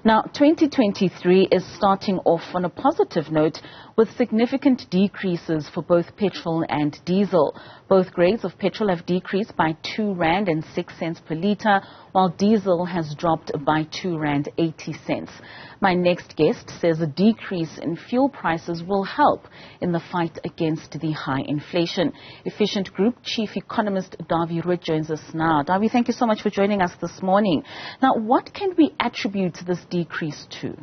Now, 2023 is starting off on a positive note with significant decreases for both petrol and diesel. Both grades of petrol have decreased by R2.06 per litre, while diesel has dropped by R2.80. My next guest says a decrease in fuel prices will help in the fight against the high inflation. Efficient Group Chief Economist Dawie Roodt joins us now. Dawie, thank you so much for joining us this morning. Now, what can we attribute this decrease to?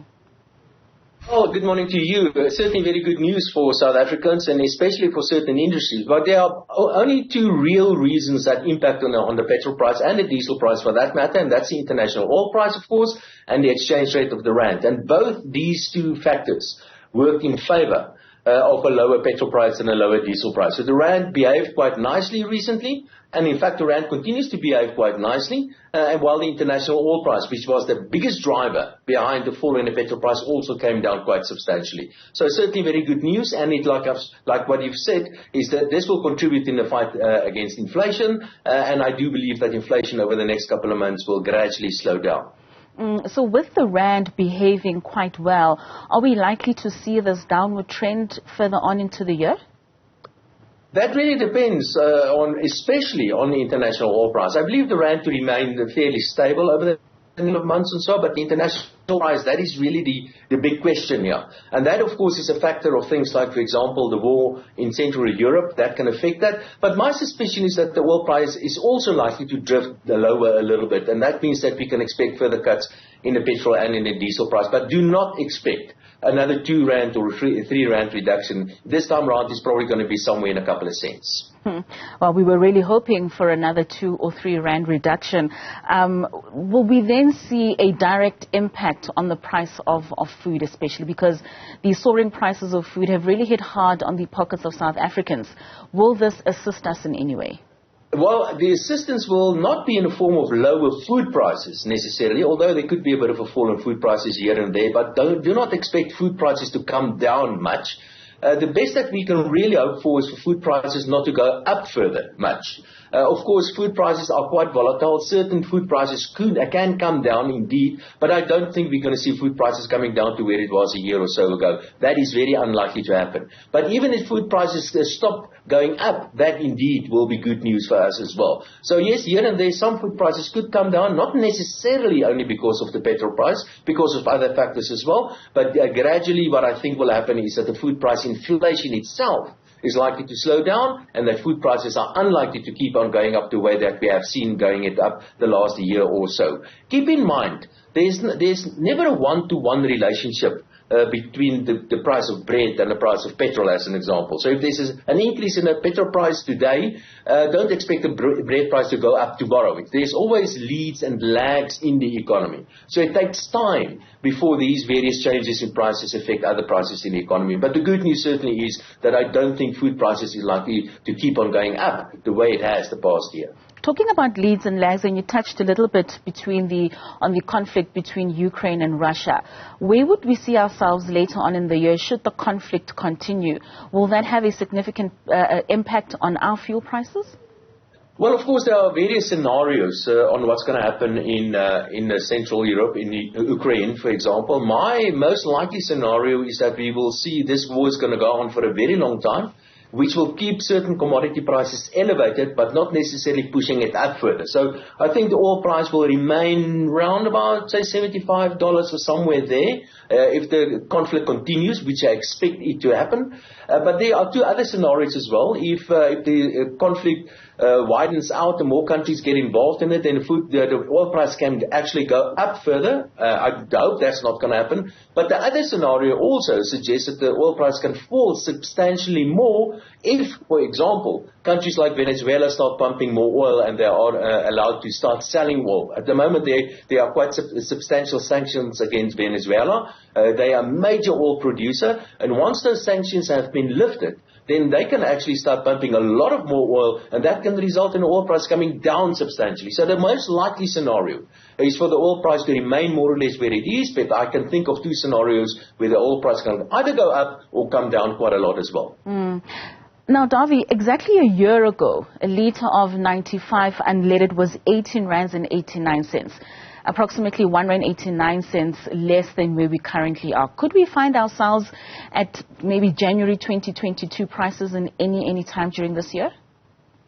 Oh, good morning to you. Certainly very good news for South Africans and especially for certain industries. But there are only two real reasons that impact on the petrol price and the diesel price for that matter, and that's the international oil price, of course, and the exchange rate of the rand. And both these two factors work in favor of a lower petrol price and a lower diesel price. So the rand behaved quite nicely recently, and in fact the rand continues to behave quite nicely, and while the international oil price, which was the biggest driver behind the fall in the petrol price, also came down quite substantially. So certainly very good news, and it, like what you've said, is that this will contribute in the fight against inflation, and I do believe that inflation over the next couple of months will gradually slow down. So with the rand behaving quite well, are we likely to see this downward trend further on into the year? That really depends especially on the international oil price. I believe the rand to remain fairly stable over the months and so, but the international price, that is really the big question here. And that, of course, is a factor of things like, for example, the war in Central Europe. That can affect that. But my suspicion is that the oil price is also likely to drift lower a little bit. And that means that we can expect further cuts in the petrol and in the diesel price. But do not expect another R2 or R3 reduction. This time around is probably going to be somewhere in a couple of cents. Well, we were really hoping for another R2 or R3 reduction. Will we then see a direct impact on the price of food, especially because the soaring prices of food have really hit hard on the pockets of South Africans? Will this assist us in any way? Well, the assistance will not be in the form of lower food prices necessarily, although there could be a bit of a fall in food prices here and there, but do not expect food prices to come down much. The best that we can really hope for is for food prices not to go up further much. Of course, food prices are quite volatile. Certain food prices can come down indeed, but I don't think we're going to see food prices coming down to where it was a year or so ago. That is very unlikely to happen. But even if food prices stop going up, that indeed will be good news for us as well. So yes, here and there some food prices could come down, not necessarily only because of the petrol price, because of other factors as well, but gradually what I think will happen is that the food price inflation itself is likely to slow down, and that food prices are unlikely to keep on going up the way that we have seen going it up the last year or so. Keep in mind, there's never a one-to-one relationship between the price of bread and the price of petrol, as an example. So if there's an increase in the petrol price today, don't expect the bread price to go up tomorrow. There's always leads and lags in the economy. So it takes time before these various changes in prices affect other prices in the economy. But the good news certainly is that I don't think food prices is likely to keep on going up the way it has the past year. Talking about leads and lags, and you touched a little bit on the conflict between Ukraine and Russia. Where would we see ourselves later on in the year should the conflict continue? Will that have a significant impact on our fuel prices? Well, of course, there are various scenarios on what's going to happen in Central Europe, in Ukraine, for example. My most likely scenario is that we will see this war is going to go on for a very long time, which will keep certain commodity prices elevated, but not necessarily pushing it up further. So I think the oil price will remain round about, say, $75 or somewhere there, if the conflict continues, which I expect it to happen. But there are two other scenarios as well. If the conflict widens out and more countries get involved in it, then the oil price can actually go up further. I hope that's not going to happen. But the other scenario also suggests that the oil price can fall substantially more if, for example, countries like Venezuela start pumping more oil and they are allowed to start selling oil. At the moment, there are quite substantial sanctions against Venezuela. They are a major oil producer, and once those sanctions have been lifted, then they can actually start pumping a lot of more oil, and that can result in the oil price coming down substantially. So the most likely scenario is for the oil price to remain more or less where it is, but I can think of two scenarios where the oil price can either go up or come down quite a lot as well. Now, Dawie, exactly a year ago, a litre of 95 unleaded was 18 rands and 89 cents. approximately R1.89 less than where we currently are. Could we find ourselves at maybe January 2022 prices in any time during this year?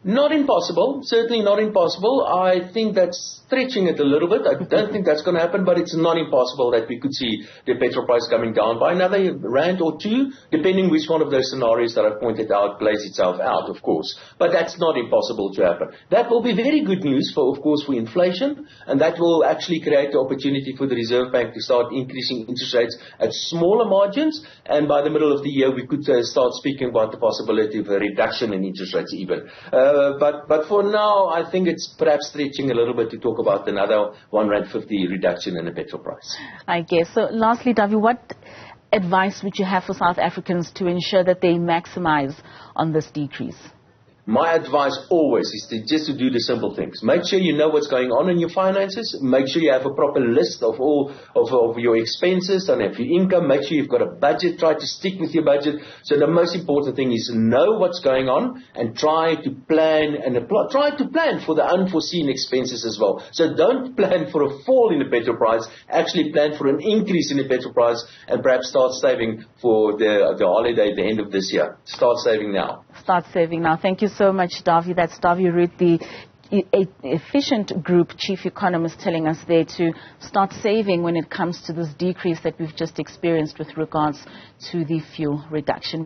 Not impossible, certainly not impossible. I think that's stretching it a little bit. I don't think that's going to happen, but it's not impossible that we could see the petrol price coming down by another rand or two, depending which one of those scenarios that I pointed out plays itself out, of course. But that's not impossible to happen. That will be very good news for, of course, for inflation, and that will actually create the opportunity for the Reserve Bank to start increasing interest rates at smaller margins, and by the middle of the year we could start speaking about the possibility of a reduction in interest rates even. But for now, I think it's perhaps stretching a little bit to talk about another R1.50 reduction in the petrol price. I guess. So lastly, Dawie, what advice would you have for South Africans to ensure that they maximize on this decrease? My advice always is just to do the simple things. Make sure you know what's going on in your finances. Make sure you have a proper list of all of your expenses and of your income. Make sure you've got a budget. Try to stick with your budget. So the most important thing is know what's going on and try to plan for the unforeseen expenses as well. So don't plan for a fall in the petrol price. Actually plan for an increase in the petrol price and perhaps start saving for the holiday at the end of this year. Start saving now. Start saving now. Thank you so much, Dawie. That's Dawie Roodt, the Efficient Group Chief Economist, telling us there to start saving when it comes to this decrease that we've just experienced with regards to the fuel reduction.